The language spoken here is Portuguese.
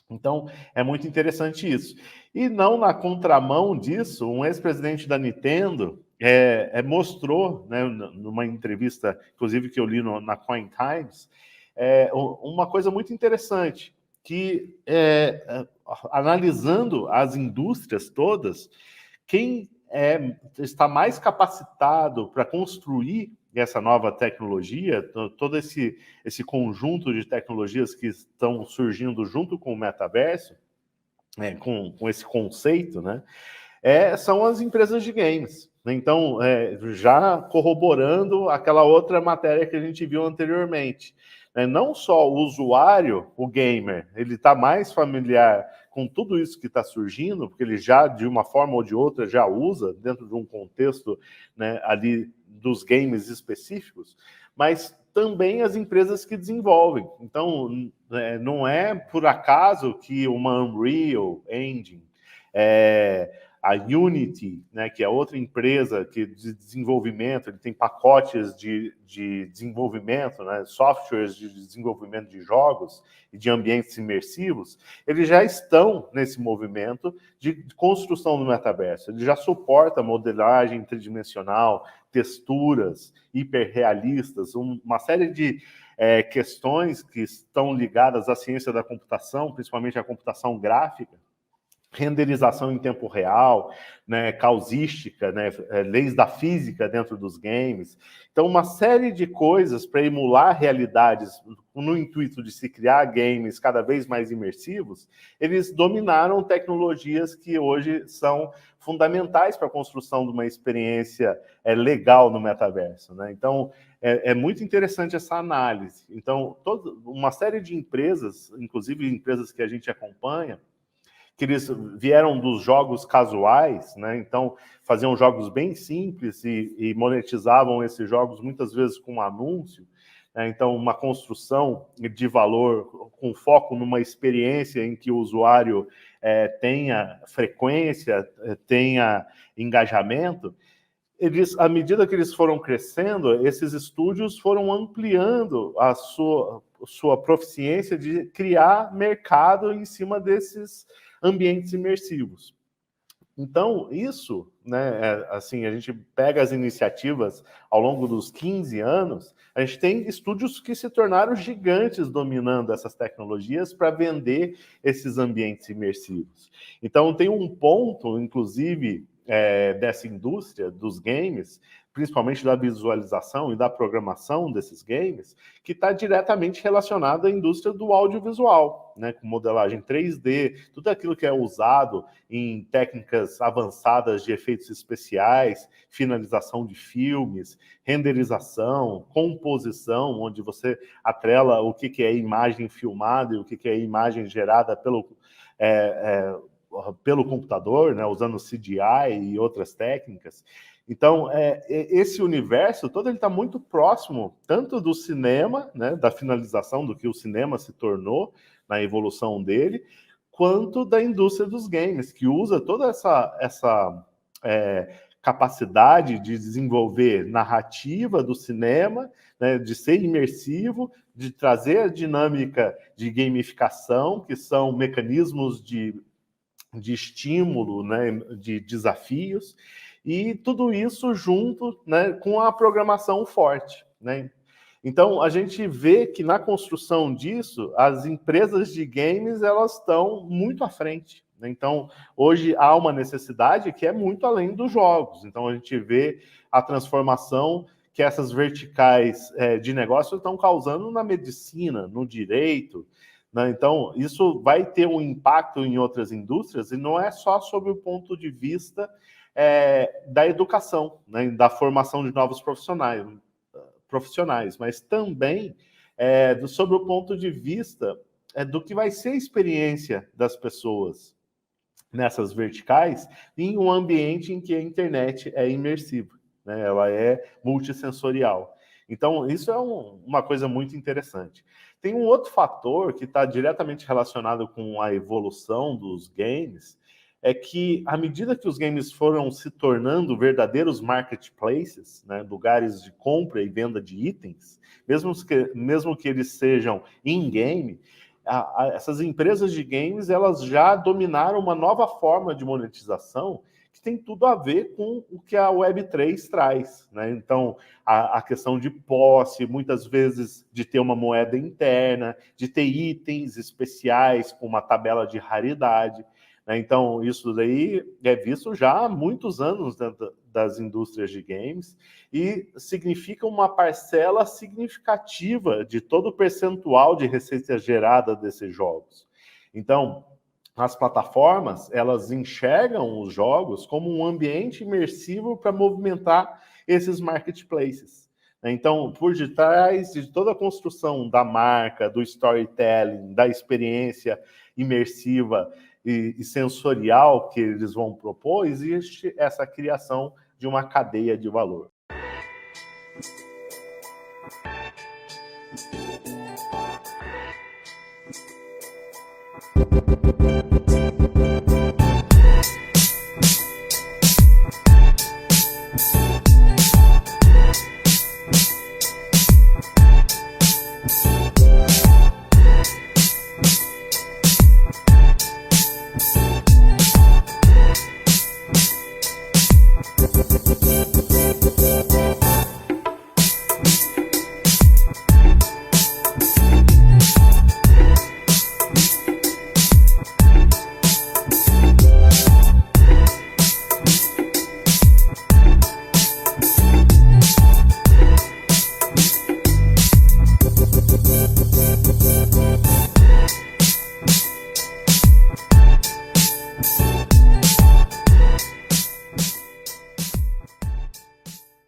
Então, é muito interessante isso. E não na contramão disso, um ex-presidente da Nintendo mostrou, né, numa entrevista, inclusive que eu li na Coin Times, uma coisa muito interessante, que analisando as indústrias todas, quem está mais capacitado para construir essa nova tecnologia, todo esse conjunto de tecnologias que estão surgindo junto com o metaverso, com esse conceito, né, são as empresas de games. Então, já corroborando aquela outra matéria que a gente viu anteriormente. Não só o usuário, o gamer, ele está mais familiar com tudo isso que está surgindo, porque ele já, de uma forma ou de outra, já usa dentro de um contexto, né, ali dos games específicos, mas também as empresas que desenvolvem. Então, não é por acaso que uma Unreal Engine, a Unity, né, que é outra empresa de desenvolvimento, ele tem pacotes de desenvolvimento, né, softwares de desenvolvimento de jogos e de ambientes imersivos, eles já estão nesse movimento de construção do metaverso. Ele já suporta modelagem tridimensional, texturas hiperrealistas, uma série de questões que estão ligadas à ciência da computação, principalmente à computação gráfica, renderização em tempo real, né, causística, né, leis da física dentro dos games. Então, uma série de coisas para emular realidades no intuito de se criar games cada vez mais imersivos, eles dominaram tecnologias que hoje são fundamentais para a construção de uma experiência legal no metaverso, né? Então, é muito interessante essa análise. Então, uma série de empresas, inclusive empresas que a gente acompanha, que eles vieram dos jogos casuais, né? Então faziam jogos bem simples e monetizavam esses jogos muitas vezes com anúncio, né? Então uma construção de valor com foco numa experiência em que o usuário tenha frequência, tenha engajamento. Eles, à medida que eles foram crescendo, esses estúdios foram ampliando a sua proficiência de criar mercado em cima desses ambientes imersivos. Então, isso, né, assim, a gente pega as iniciativas ao longo dos 15 anos, a gente tem estúdios que se tornaram gigantes dominando essas tecnologias para vender esses ambientes imersivos. Então, tem um ponto, inclusive, dessa indústria dos games, principalmente da visualização e da programação desses games, que está diretamente relacionado à indústria do audiovisual, né, com modelagem 3D, tudo aquilo que é usado em técnicas avançadas de efeitos especiais, finalização de filmes, renderização, composição, onde você atrela o que é imagem filmada e o que é imagem gerada pelo computador, né, usando CGI e outras técnicas. Então, esse universo todo ele está muito próximo, tanto do cinema, né, da finalização do que o cinema se tornou na evolução dele, quanto da indústria dos games, que usa toda essa capacidade de desenvolver narrativa do cinema, né, de ser imersivo, de trazer a dinâmica de gamificação, que são mecanismos de estímulo, né, de desafios, e tudo isso junto, né, com a programação forte, né? Então, a gente vê que na construção disso, as empresas de games elas estão muito à frente, né? Então, hoje há uma necessidade que é muito além dos jogos. Então, a gente vê a transformação que essas verticais de negócio estão causando na medicina, no direito, né? Então, isso vai ter um impacto em outras indústrias e não é só sob o ponto de vista da educação, né, da formação de novos profissionais, mas também sob o ponto de vista do que vai ser a experiência das pessoas nessas verticais em um ambiente em que a internet é imersiva, né, ela é multissensorial. Então, isso é uma coisa muito interessante. Tem um outro fator que está diretamente relacionado com a evolução dos games, é que, à medida que os games foram se tornando verdadeiros marketplaces, né, lugares de compra e venda de itens, mesmo que eles sejam in-game, essas empresas de games, elas já dominaram uma nova forma de monetização que tem tudo a ver com o que a Web3 traz, né? Então, a questão de posse, muitas vezes de ter uma moeda interna, de ter itens especiais com uma tabela de raridade, né? Então, isso daí é visto já há muitos anos dentro das indústrias de games e significa uma parcela significativa de todo o percentual de receita gerada desses jogos. Então, as plataformas, elas enxergam os jogos como um ambiente imersivo para movimentar esses marketplaces. Então, por detrás de toda a construção da marca, do storytelling, da experiência imersiva e sensorial que eles vão propor, existe essa criação de uma cadeia de valor.